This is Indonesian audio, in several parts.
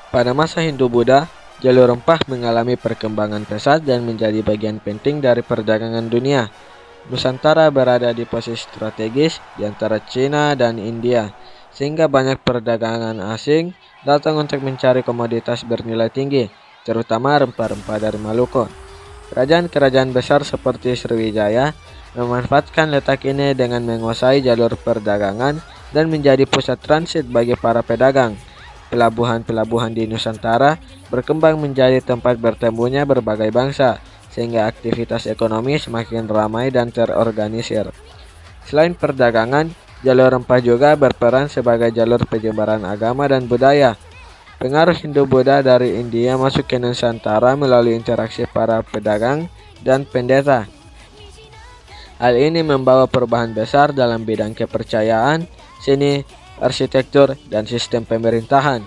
Pada masa Hindu-Buddha, jalur rempah mengalami perkembangan pesat dan menjadi bagian penting dari perdagangan dunia. Nusantara berada di posisi strategis di antara Cina dan India, sehingga banyak perdagangan asing datang untuk mencari komoditas bernilai tinggi, terutama rempah-rempah dari Maluku. Kerajaan-kerajaan besar seperti Sriwijaya memanfaatkan letak ini dengan menguasai jalur perdagangan dan menjadi pusat transit bagi para pedagang. Pelabuhan-pelabuhan di Nusantara berkembang menjadi tempat bertemunya berbagai bangsa, sehingga aktivitas ekonomi semakin ramai dan terorganisir. Selain perdagangan, jalur rempah juga berperan sebagai jalur penyebaran agama dan budaya. Pengaruh Hindu-Buddha dari India masuk ke Nusantara melalui interaksi para pedagang dan pendeta. Hal ini membawa perubahan besar dalam bidang kepercayaan, seni, arsitektur, dan sistem pemerintahan.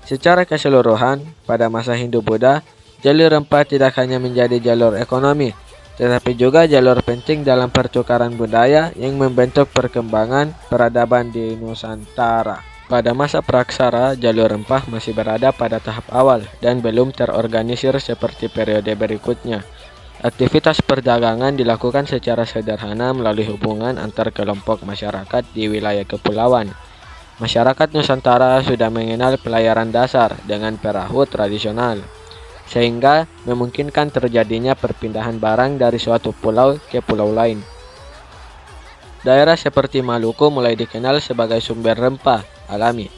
Secara keseluruhan, pada masa Hindu-Buddha, jalur rempah tidak hanya menjadi jalur ekonomi, tetapi juga jalur penting dalam pertukaran budaya yang membentuk perkembangan peradaban di Nusantara. Pada masa Praksara, jalur rempah masih berada pada tahap awal dan belum terorganisir seperti periode berikutnya. Aktivitas perdagangan dilakukan secara sederhana melalui hubungan antar kelompok masyarakat di wilayah kepulauan. Masyarakat Nusantara sudah mengenal pelayaran dasar dengan perahu tradisional, sehingga memungkinkan terjadinya perpindahan barang dari suatu pulau ke pulau lain. Daerah seperti Maluku mulai dikenal sebagai sumber rempah alami.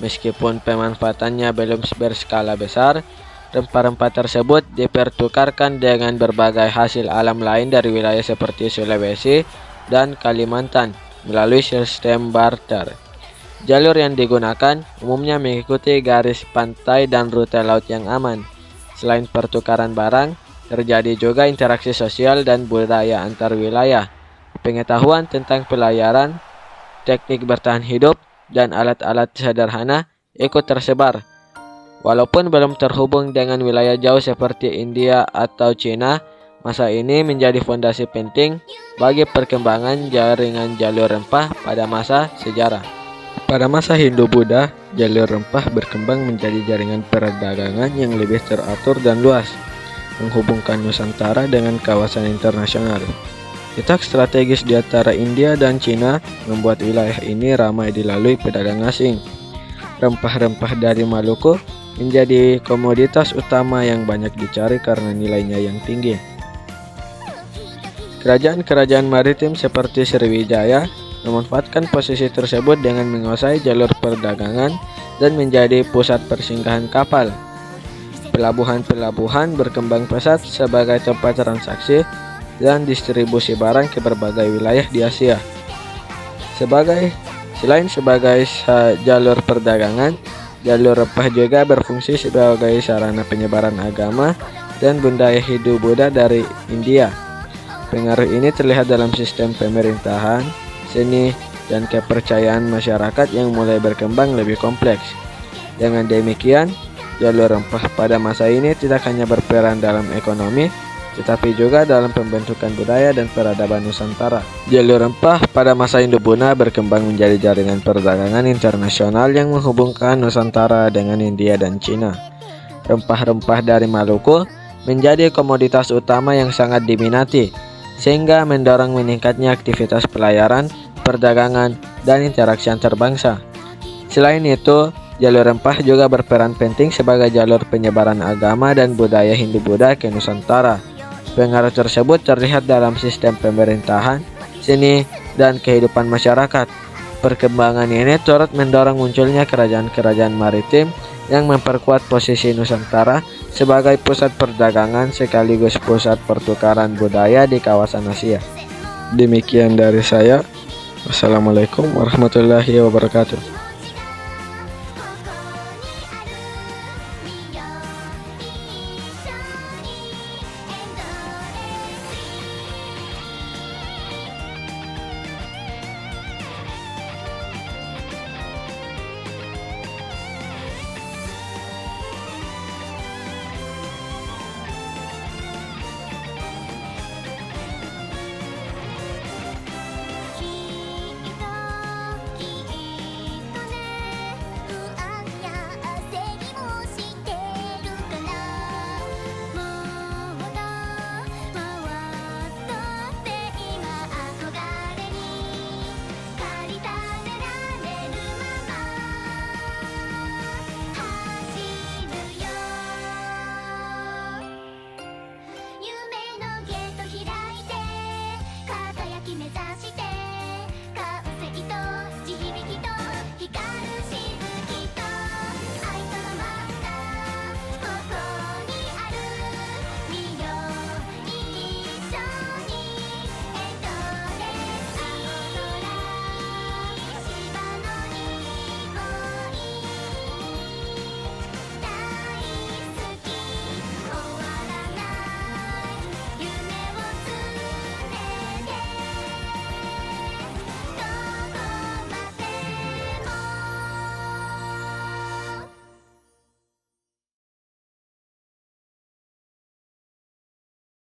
Meskipun pemanfaatannya belum berskala besar, rempah-rempah tersebut dipertukarkan dengan berbagai hasil alam lain dari wilayah seperti Sulawesi dan Kalimantan melalui sistem barter. Jalur yang digunakan umumnya mengikuti garis pantai dan rute laut yang aman. Selain pertukaran barang, terjadi juga interaksi sosial dan budaya antar wilayah. Pengetahuan tentang pelayaran, teknik bertahan hidup, dan alat-alat sederhana ikut tersebar. Walaupun belum terhubung dengan wilayah jauh seperti India atau Cina, masa ini menjadi fondasi penting bagi perkembangan jaringan jalur rempah pada masa sejarah. Pada masa Hindu-Buddha, jalur rempah berkembang menjadi jaringan perdagangan yang lebih teratur dan luas, menghubungkan Nusantara dengan kawasan internasional. Letak strategis di antara India dan Cina membuat wilayah ini ramai dilalui pedagang asing. Rempah-rempah dari Maluku menjadi komoditas utama yang banyak dicari karena nilainya yang tinggi. Kerajaan-kerajaan maritim seperti Sriwijaya memanfaatkan posisi tersebut dengan menguasai jalur perdagangan dan menjadi pusat persinggahan kapal. Pelabuhan-pelabuhan berkembang pesat sebagai tempat transaksi dan distribusi barang ke berbagai wilayah di Asia. Selain sebagai jalur perdagangan, jalur rempah juga berfungsi sebagai sarana penyebaran agama dan budaya Hindu-Buddha dari India. Pengaruh ini terlihat dalam sistem pemerintahan, seni, dan kepercayaan masyarakat yang mulai berkembang lebih kompleks. Dengan demikian, jalur rempah pada masa ini tidak hanya berperan dalam ekonomi, tetapi juga dalam pembentukan budaya dan peradaban Nusantara. Jalur rempah pada masa Hindu-Buddha berkembang menjadi jaringan perdagangan internasional yang menghubungkan Nusantara dengan India dan Cina. Rempah-rempah dari Maluku menjadi komoditas utama yang sangat diminati, sehingga mendorong meningkatnya aktivitas pelayaran, perdagangan, dan interaksi antar bangsa. Selain itu, jalur rempah juga berperan penting sebagai jalur penyebaran agama dan budaya Hindu-Buddha ke Nusantara. Pengaruh tersebut terlihat dalam sistem pemerintahan, seni, dan kehidupan masyarakat. Perkembangan ini turut mendorong munculnya kerajaan-kerajaan maritim yang memperkuat posisi Nusantara sebagai pusat perdagangan sekaligus pusat pertukaran budaya di kawasan Asia. Demikian dari saya. Wassalamualaikum warahmatullahi wabarakatuh.